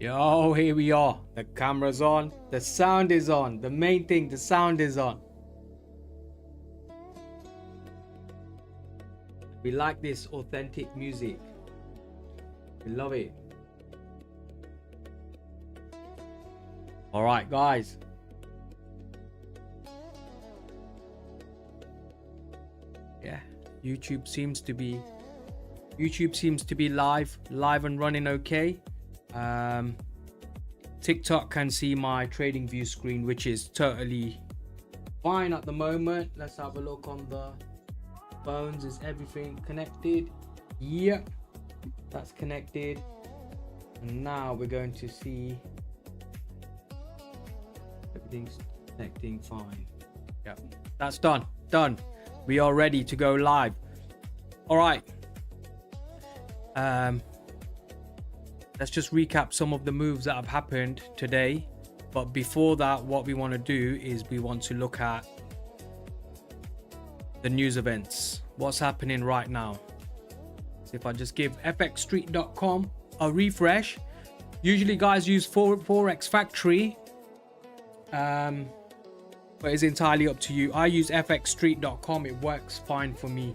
Yo, here we are. The camera's on. The sound is on. The main thing, the sound is on. We like this authentic music. We love it. All right, guys. Yeah, YouTube seems to be live and running okay. TikTok can see my trading view screen, which is totally fine at the moment. Let's have a look on the phones. Is everything connected? Yep, that's connected. And now we're going to see everything's connecting fine. Yep, that's done. We are ready to go live. All right. Let's just recap some of the moves that have happened today. But before that, what we want to do is we want to look at the news events. What's happening right now? So if I just give fxstreet.com a refresh. Usually guys use Forex Factory. But it's entirely up to you. I use fxstreet.com. It works fine for me.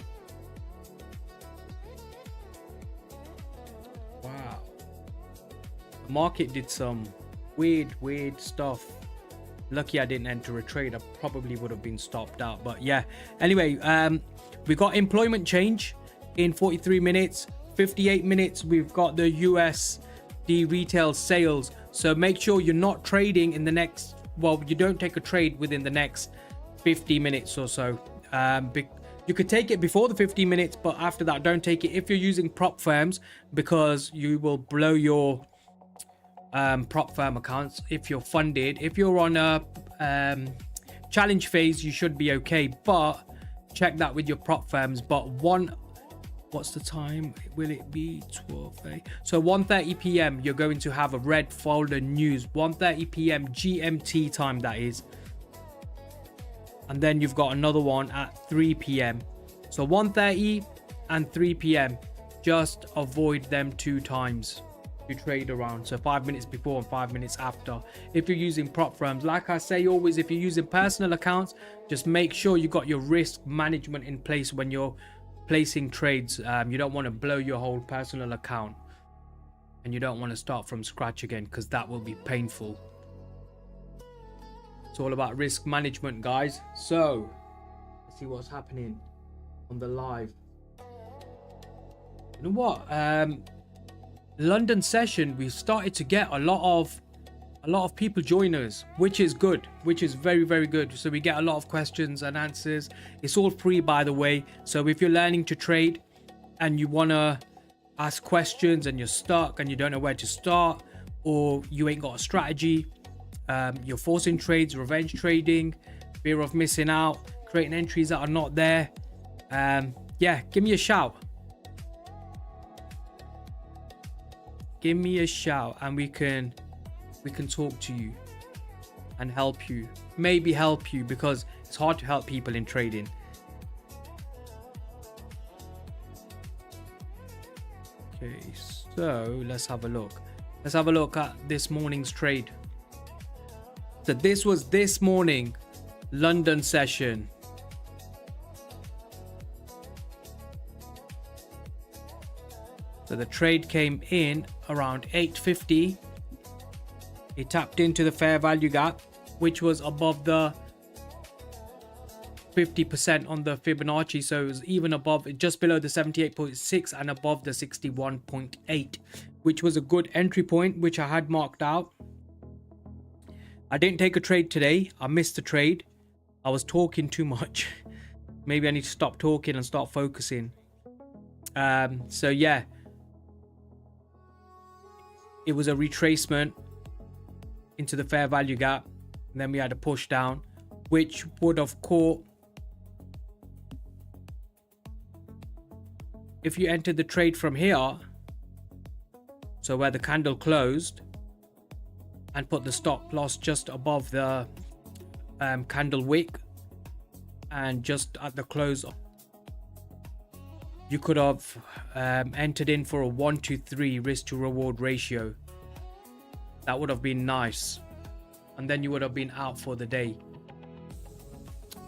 Market did some weird stuff. Lucky I didn't enter a trade. I probably would have been stopped out, but yeah. Anyway, we got employment change in 43 minutes. 58 minutes we've got the USD retail sales. So make sure you're not trading in the next, well, you don't take a trade within the next 50 minutes or so. You could take it before the 50 minutes, but after that don't take it if you're using prop firms, because you will blow your prop firm accounts if you're funded. If you're on a challenge phase, you should be okay, but check that with your prop firms. But what's the time? Will it be 12? So 1:30 p.m. you're going to have a red folder news. 1:30 p.m. GMT time, that is. And then you've got another one at 3 p.m. So 1:30 and 3 p.m. just avoid them 2 times you trade around. So 5 minutes before and 5 minutes after if you're using prop firms. Like I say always, if you're using personal accounts, just make sure you got your risk management in place when you're placing trades. You don't want to blow your whole personal account, and you don't want to start from scratch again, because that will be painful. It's all about risk management, guys. So let's see what's happening on the live. You know what, London session, we started to get a lot of people join us, which is good, which is very good. So we get a lot of questions and answers. It's all free, by the way. So if you're learning to trade and you want to ask questions and you're stuck and you don't know where to start, or you ain't got a strategy, you're forcing trades, revenge trading, fear of missing out, creating entries that are not there, yeah, give me a shout. Give me a shout and we can talk to you and help you. Maybe help you, because it's hard to help people in trading. Okay, so let's have a look. Let's have a look at this morning's trade. So this was this morning, London session. So the trade came in around 8:50. It tapped into the fair value gap, which was above the 50% on the Fibonacci. So it was even above, just below the 78.6 and above the 61.8, which was a good entry point, which I had marked out. I didn't take a trade today. I missed the trade. I was talking too much. Maybe I need to stop talking and start focusing. So yeah. It was a retracement into the fair value gap, and then we had a push down, which would have caught, if you entered the trade from here, so where the candle closed, and put the stop loss just above the candle wick and just at the close, you could have entered in for a 1 to 3 risk to reward ratio. That would have been nice, and then you would have been out for the day.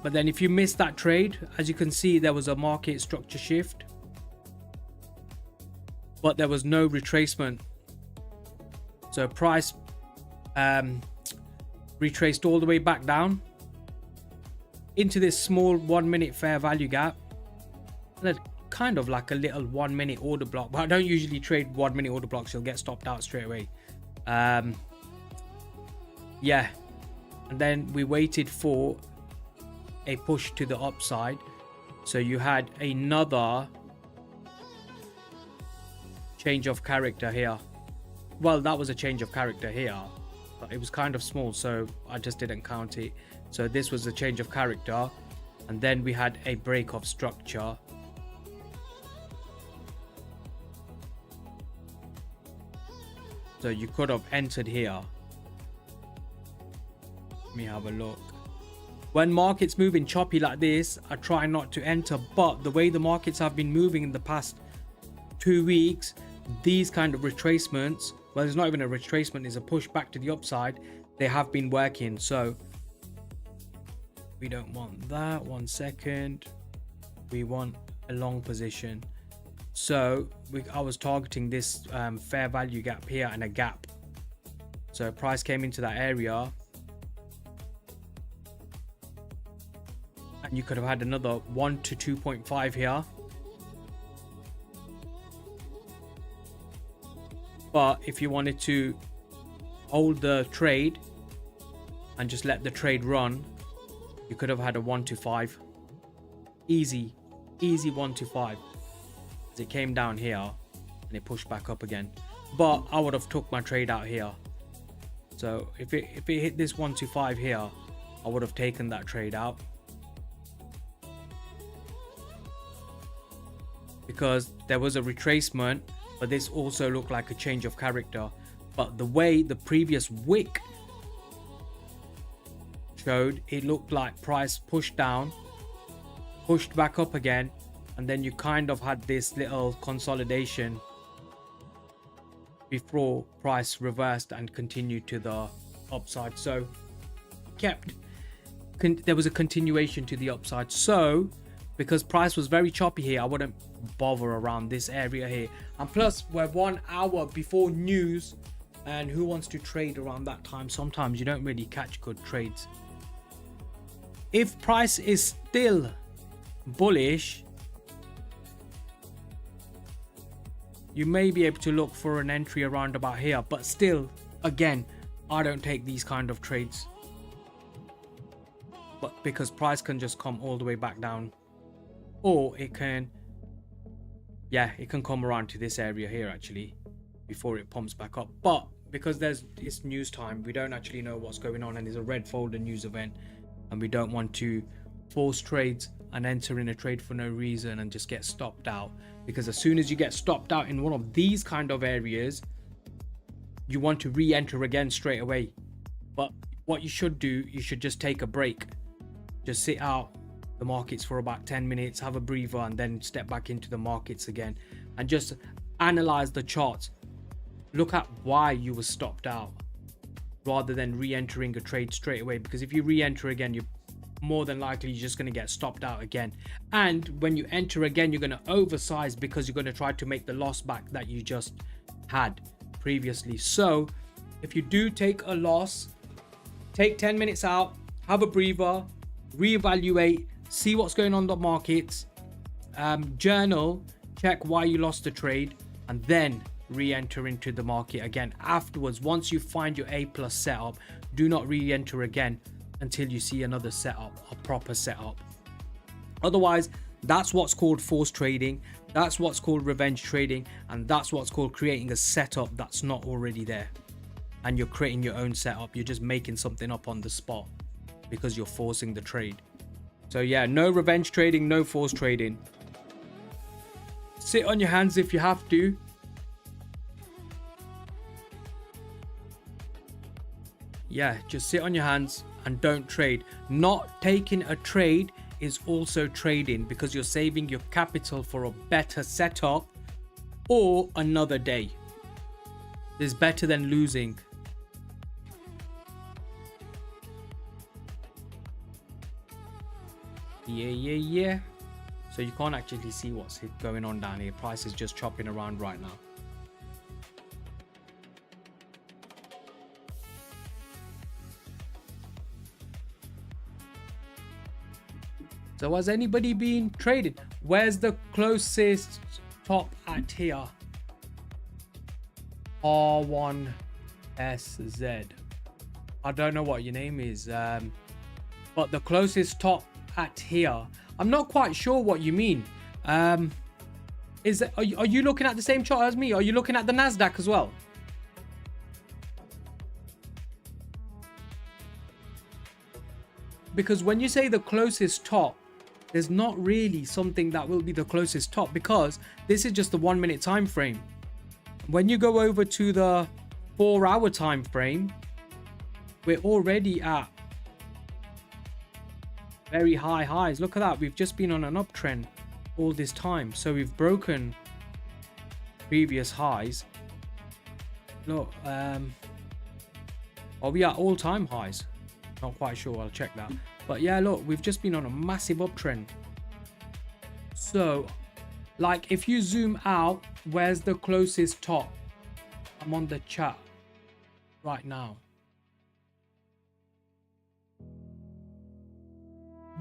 But then if you missed that trade, as you can see, there was a market structure shift, but there was no retracement. So price retraced all the way back down into this small 1 minute fair value gap, and then kind of like a little 1 minute order block. But I don't usually trade 1 minute order blocks, you'll get stopped out straight away. Yeah, and then we waited for a push to the upside. So you had another change of character here. Well, that was a change of character here, but it was kind of small, so I just didn't count it. So this was a change of character, and then we had a break of structure. So you could have entered here. Let me have a look. When markets moving choppy like this, I try not to enter, but the way the markets have been moving in the past 2 weeks, these kind of retracements, well, it's not even a retracement, it's a push back to the upside, they have been working. So we don't want that. 1 second, we want a long position. So I was targeting this fair value gap here and a gap. So price came into that area, and you could have had another 1 to 2.5 here. But if you wanted to hold the trade and just let the trade run, you could have had a 1 to 5. Easy 1 to 5. As it came down here and it pushed back up again. But I would have took my trade out here. So if it hit this 1 to 5 here, I would have taken that trade out. Because there was a retracement, but this also looked like a change of character. But the way the previous wick showed, it looked like price pushed down, pushed back up again, and then you kind of had this little consolidation before price reversed and continued to the upside. So there was a continuation to the upside. So because price was very choppy here, I wouldn't bother around this area here. And plus, we're 1 hour before news, and who wants to trade around that time? Sometimes you don't really catch good trades. If price is still bullish, you may be able to look for an entry around about here, but still, again, I don't take these kind of trades. But because price can just come all the way back down, or it can, yeah, it can come around to this area here actually before it pumps back up. But because it's news time, we don't actually know what's going on, and there's a red folder news event, and we don't want to force trades and enter in a trade for no reason and just get stopped out. Because as soon as you get stopped out in one of these kind of areas, you want to re-enter again straight away. But what you should do, you should just take a break, just sit out the markets for about 10 minutes, have a breather, and then step back into the markets again, and just analyze the charts. Look at why you were stopped out rather than re-entering a trade straight away, because if you re-enter again, you're more than likely just going to get stopped out again. And when you enter again, you're going to oversize because you're going to try to make the loss back that you just had previously. So if you do take a loss, take 10 minutes out, have a breather, reevaluate, see what's going on in the markets, journal, check why you lost the trade, and then re-enter into the market again afterwards. Once you find your A+ setup, do not re-enter again until you see another setup, a proper setup. Otherwise, that's what's called force trading, that's what's called revenge trading, and that's what's called creating a setup that's not already there, and you're creating your own setup. You're just making something up on the spot because you're forcing the trade. So yeah, no revenge trading, no force trading. Sit on your hands if you have to. Yeah, just sit on your hands and don't trade. Not taking a trade is also trading, because you're saving your capital for a better setup or another day. It's better than losing. Yeah. So you can't actually see what's going on down here. Price is just chopping around right now. So has anybody been trading? Where's the closest top at here? R1SZ. I don't know what your name is, but the closest top at here, I'm not quite sure what you mean. Are you looking at the same chart as me? Are you looking at the Nasdaq as well? Because when you say the closest top, there's not really something that will be the closest top, because this is just the 1 minute time frame. When you go over to the 4 hour time frame, we're already at very high highs. Look at that. We've just been on an uptrend all this time. So we've broken previous highs. Look, are we at all-time highs? Not quite sure. I'll check that. But yeah, look, we've just been on a massive uptrend. So, like, if you zoom out, where's the closest top? I'm on the chat right now.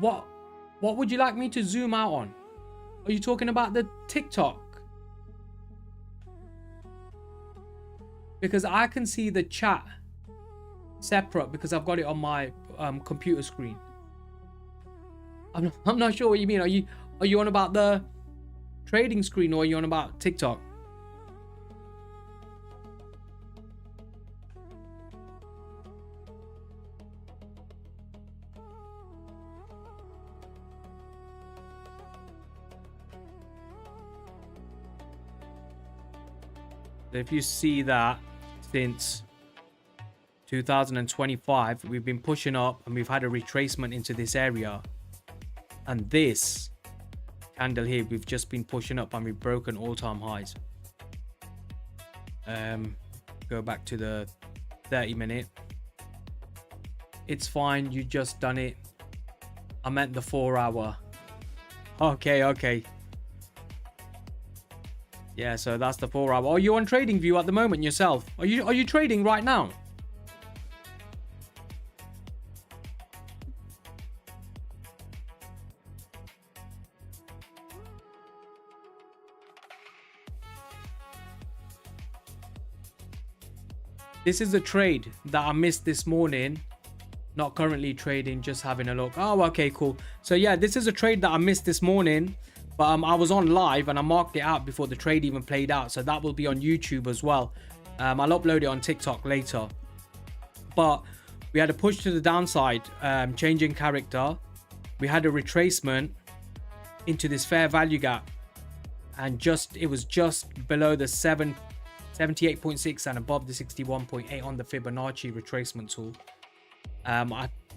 What would you like me to zoom out on? Are you talking about the TikTok? Because I can see the chat separate because I've got it on my computer screen. I'm not sure what you mean. Are you on about the trading screen, or are you on about TikTok? If you see that, since 2025 we've been pushing up and we've had a retracement into this area, and this candle here, we've just been pushing up and we've broken all-time highs. Go back to the 30-minute. It's fine, you just done it. I meant the 4 hour. Okay. Yeah, so that's the 4 hour. Are you on TradingView at the moment yourself? Are you trading right now? This is a trade that I missed this morning. Not currently trading, just having a look. Oh, okay, cool. So yeah, this is a trade that I missed this morning. But I was on live and I marked it out before the trade even played out. So that will be on YouTube as well. I'll upload it on TikTok later. But we had a push to the downside, changing character. We had a retracement into this fair value gap. And it was just below the 78.6 and above the 61.8 on the Fibonacci retracement tool.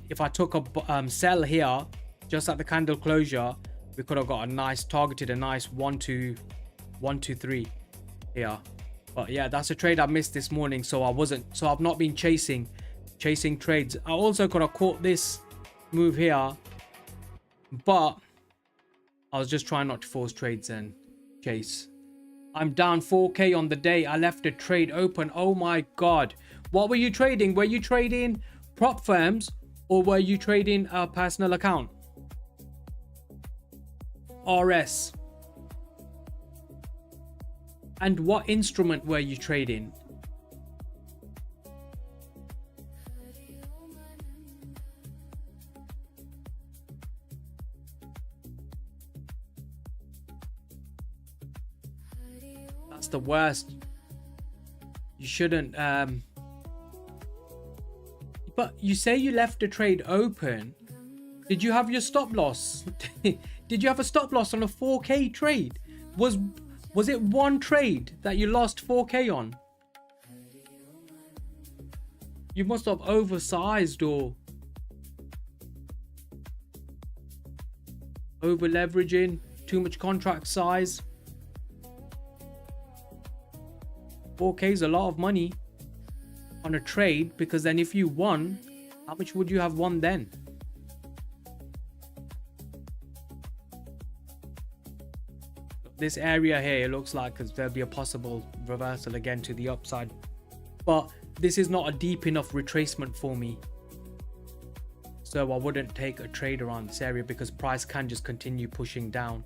If I took a sell here, just at the candle closure, we could have got targeted a nice 1 2 3 here. But yeah, that's a trade I missed this morning, so I've not been chasing trades. I also could have caught this move here, but I was just trying not to force trades and chase. I'm down 4k on the day. I left a trade open. Oh my god. What were you trading? Were you trading prop firms, or were you trading a personal account? RS. And what instrument were you trading? That's the worst. You shouldn't but you say you left a trade open. Did you have your stop loss? Did you have a stop loss on a 4k trade? Was it one trade that you lost 4k on? You must have oversized or over leveraging, too much contract size. 4k is a lot of money on a trade, because then if you won, how much would you have won then? this area here, it looks like there'll be a possible reversal again to the upside, but this is not a deep enough retracement for me, so I wouldn't take a trade around this area because price can just continue pushing down.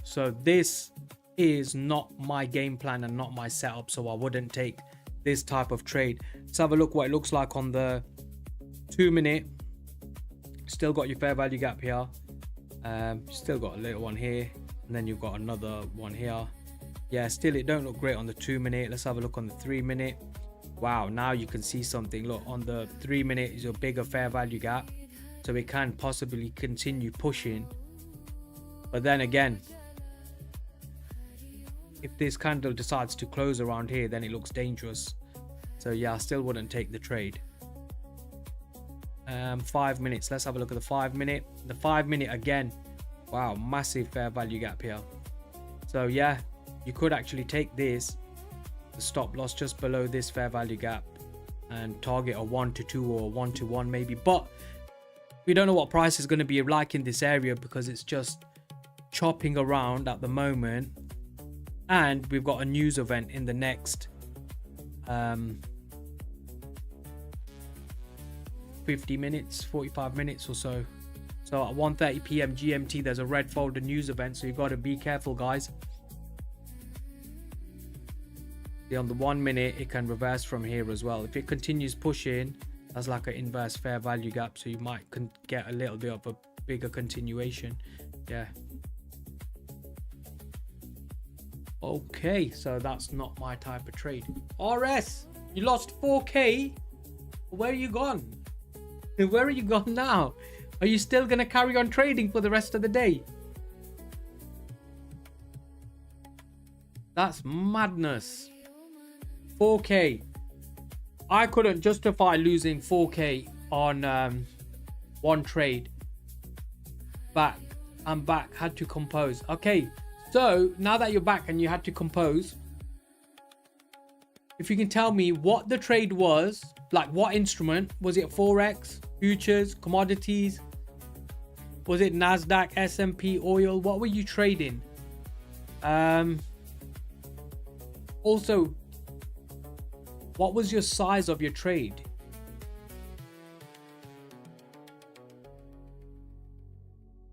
So this is not my game plan and not my setup, so I wouldn't take this type of trade. Let's have a look what it looks like on the 2 minute. Still got your fair value gap here, still got a little one here, and then you've got another one here. Yeah, still it don't look great on the 2 minute. Let's have a look on the 3 minute. Wow, now you can see something. Look, on the 3 minute is a bigger fair value gap, so it can possibly continue pushing. But then again, if this candle decides to close around here, then it looks dangerous. So yeah, I still wouldn't take the trade. 5 minutes. Let's have a look at the 5 minute. The 5 minute again, wow, massive fair value gap here. So yeah, you could actually take this, the stop loss just below this fair value gap, and target a 1 to 2 or 1 to 1 maybe. But we don't know what price is going to be like in this area because it's just chopping around at the moment, and we've got a news event in the next 50 minutes, 45 minutes or so. So at 1:30 p.m. GMT, there's a red folder news event, so you've got to be careful, guys. See, on the 1 minute, it can reverse from here as well. If it continues pushing, that's like an inverse fair value gap, so you might get a little bit of a bigger continuation. Yeah. Okay, so that's not my type of trade. RS, you lost 4k. Where are you gone? Where are you gone now? Are you still gonna carry on trading for the rest of the day? That's madness. 4k. I couldn't justify losing 4k on one trade. I'm back. Had to compose. Okay, so now that you're back and you had to compose, if you can tell me what the trade was, like what instrument was it? Forex, futures, commodities? Was it Nasdaq, S&P, oil? What were you trading? Also, what was your size of your trade?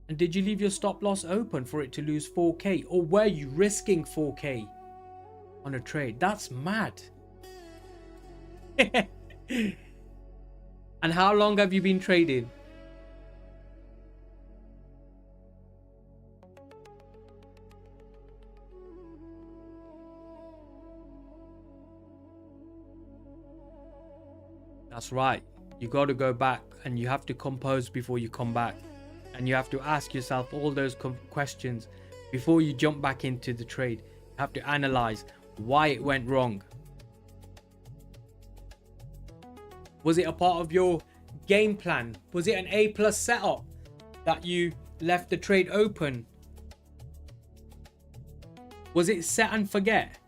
And did you leave your stop loss open for it to lose 4k? Or were you risking 4k on a trade? That's mad. And how long have you been trading? That's right. You got to go back and you have to compose before you come back. And you have to ask yourself all those questions before you jump back into the trade. You have to analyze why it went wrong. Was it a part of your game plan? Was it an A+ setup that you left the trade open? Was it set and forget?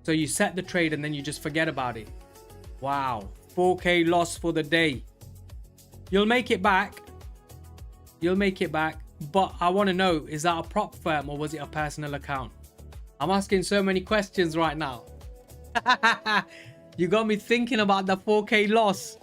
So you set the trade and then you just forget about it. Wow, 4k loss for the day. You'll make it back. You'll make it back. But I want to know, is that a prop firm or was it a personal account? I'm asking so many questions right now. You got me thinking about the 4k loss.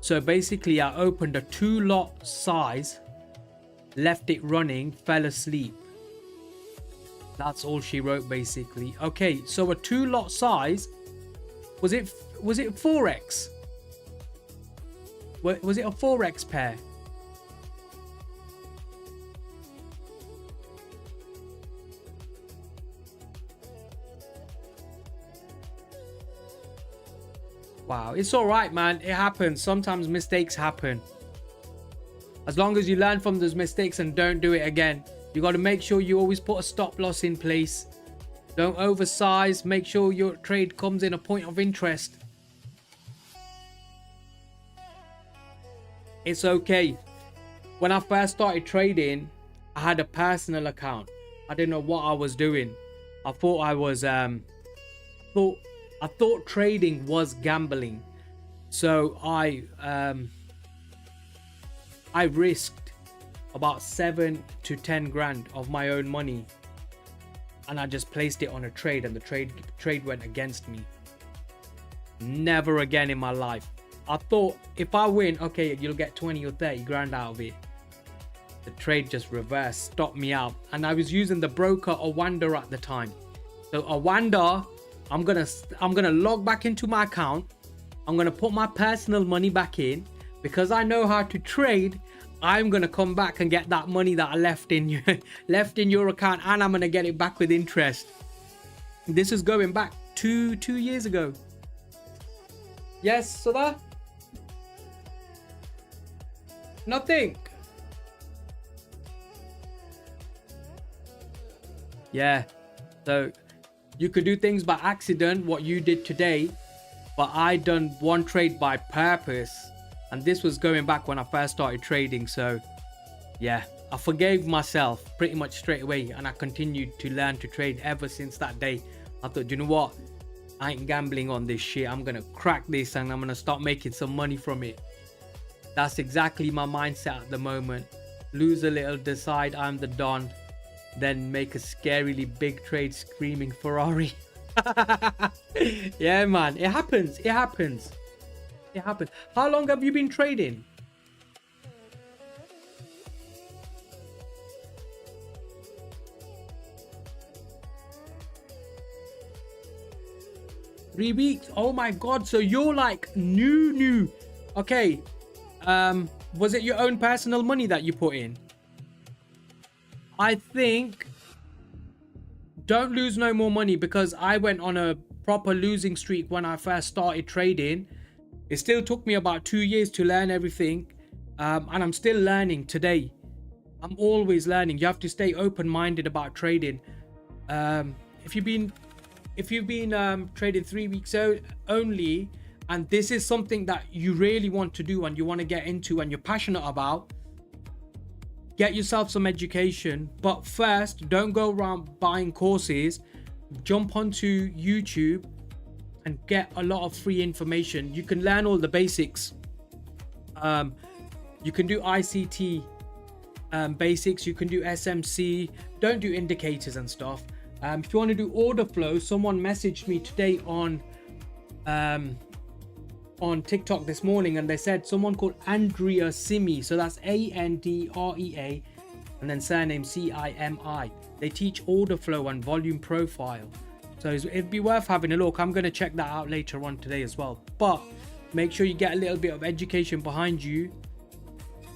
So basically I opened a 2-lot size, left it running, fell asleep. That's all she wrote basically. Okay, so a 2-lot size, was it Forex? Was it a Forex pair? Wow, it's all right, man. It happens. Sometimes mistakes happen. As long as you learn from those mistakes and don't do it again, You got to make sure you always put a stop loss in place. Don't oversize. Make sure your trade comes in a point of interest. It's okay. When I first started trading, I had a personal account. I didn't know what I was doing. I thought I was I thought trading was gambling. So I risked about 7 to 10 grand of my own money, and I just placed it on a trade, and the trade went against me. Never again in my life. I thought if I win, okay, you'll get 20 or 30 grand out of it. The trade just reversed, stopped me out, and I was using the broker Awanda at the time. So Awanda, I'm gonna log back into my account. I'm gonna put my personal money back in. Because I know how to trade, I'm gonna come back and get that money that I left in your account, and I'm gonna get it back with interest. This is going back two years ago. Yes, Sada? Nothing. Yeah, so you could do things by accident, what you did today, but I done one trade by purpose, and this was going back when I first started trading. So yeah, I forgave myself pretty much straight away, and I continued to learn to trade ever since that day. I thought, you know what, I ain't gambling on this shit. I'm gonna crack this and I'm gonna start making some money from it. That's exactly my mindset at the moment. Lose a little, decide I'm the Don, then make a scarily big trade screaming Ferrari. Yeah, man, it happens. It happens. How long have you been trading? Three weeks. Oh my god, so you're like new. Okay, was it your own personal money that you put in? I think don't lose no more money, because I went on a proper losing streak when I first started trading. It still took me about 2 years to learn everything, and I'm still learning today. I'm always learning. You have to stay open-minded about trading. If you've been trading 3 weeks only, and this is something that you really want to do and you want to get into and you're passionate about, get yourself some education. But first, don't go around buying courses. Jump onto YouTube and get a lot of free information. You can learn all the basics. You can do ICT basics. You can do SMC. Don't do indicators and stuff. If you want to do order flow, someone messaged me today on TikTok this morning, and they said someone called Andrea Simi, so that's Andrea and then surname Cimi. They teach order flow and volume profile, so it'd be worth having a look. I'm going to check that out later on today as well, but make sure you get a little bit of education behind you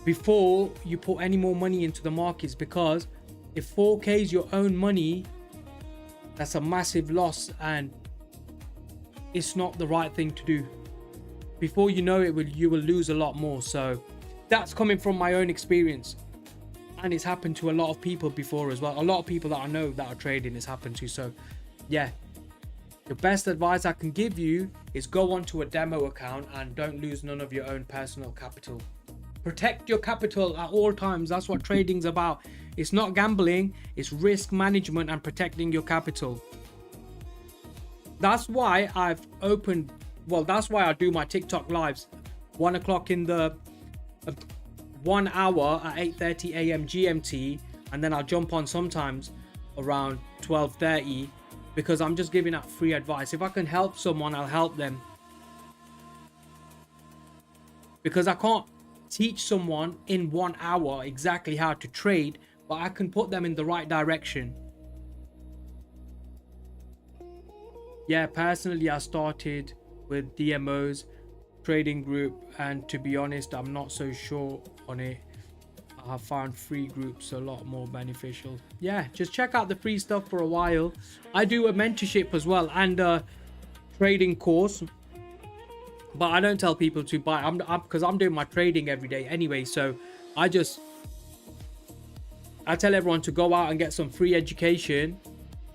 before you put any more money into the markets, because if 4k is your own money, that's a massive loss, and it's not the right thing to do. Before you know it, you will lose a lot more. So that's coming from my own experience, and it's happened to a lot of people before as well. A lot of people that I know that are trading, it's happened to. So yeah, the best advice I can give you is go onto a demo account and don't lose none of your own personal capital. Protect your capital at all times. That's what trading's about. It's not gambling, it's risk management and protecting your capital. That's why I've opened, well, that's why I do my TikTok lives 1 o'clock in the 1 hour at 8:30 a.m. GMT, and then I'll jump on sometimes around 12:30, because I'm just giving out free advice. If I can help someone, I'll help them, because I can't teach someone in 1 hour exactly how to trade, but I can put them in the right direction. Yeah, personally I started with DMO's trading group, and to be honest, I'm not so sure on it. I have found free groups a lot more beneficial. Yeah, just check out the free stuff for a while. I do a mentorship as well and a trading course, but I don't tell people to buy. because I'm doing my trading every day anyway, so I I tell everyone to go out and get some free education,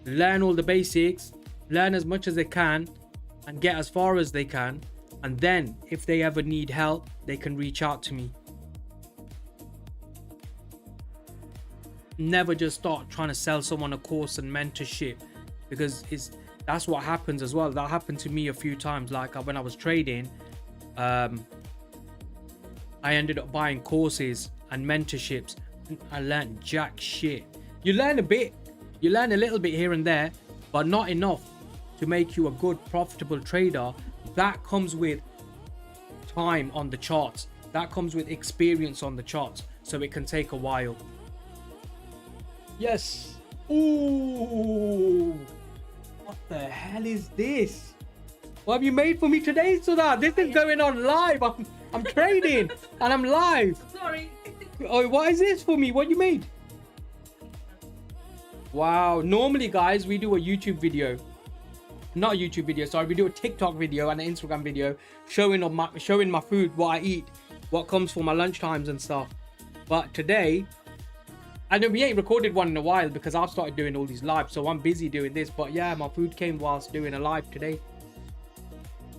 learn all the basics, learn as much as they can, and get as far as they can. And then if they ever need help, they can reach out to me. Never just start trying to sell someone a course and mentorship, because that's what happens as well. That happened to me a few times. Like when I was trading, I ended up buying courses and mentorships. I learned jack shit. You learn a bit, you learn a little bit here and there, but not enough to make you a good profitable trader. That comes with time on the charts. That comes with experience on the charts. So it can take a while. Yes. Ooh. What the hell is this? What have you made for me today, Sudha? This is going on live. I'm trading and I'm live. Sorry. Oh, what is this for me? What you made? Wow. Normally, guys, we do a YouTube video. Not a YouTube video, sorry. We do a TikTok video and an Instagram video showing my food, what I eat, what comes for my lunch times and stuff. But today, I know we ain't recorded one in a while because I've started doing all these lives, so I'm busy doing this. But yeah, my food came whilst doing a live today.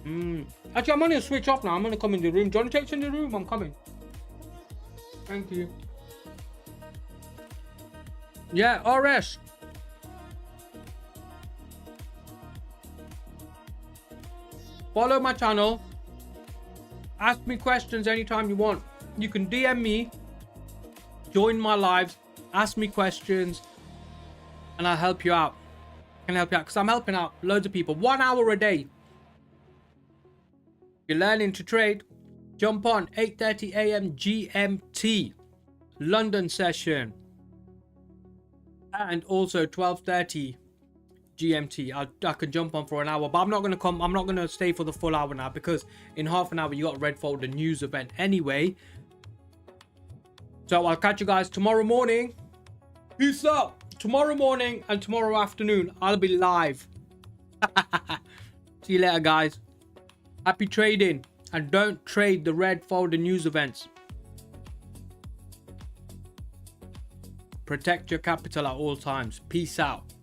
Actually, I'm gonna switch off now. I'm gonna come in the room. John takes in the room. I'm coming. Thank you. Yeah, RS. Follow my channel. Ask me questions anytime you want. You can DM me. Join my lives. Ask me questions. And I'll help you out. I can help you out because I'm helping out loads of people. 1 hour a day. You're learning to trade. Jump on 8:30 a.m. GMT. London session. And also 12:30 GMT. I can jump on for an hour, but I'm not going to come. I'm not going to stay for the full hour now because in half an hour you got a red folder news event anyway. So I'll catch you guys tomorrow morning. Peace out. Tomorrow morning and tomorrow afternoon I'll be live. See you later, guys. Happy trading, and don't trade the red folder news events. Protect your capital at all times. Peace out.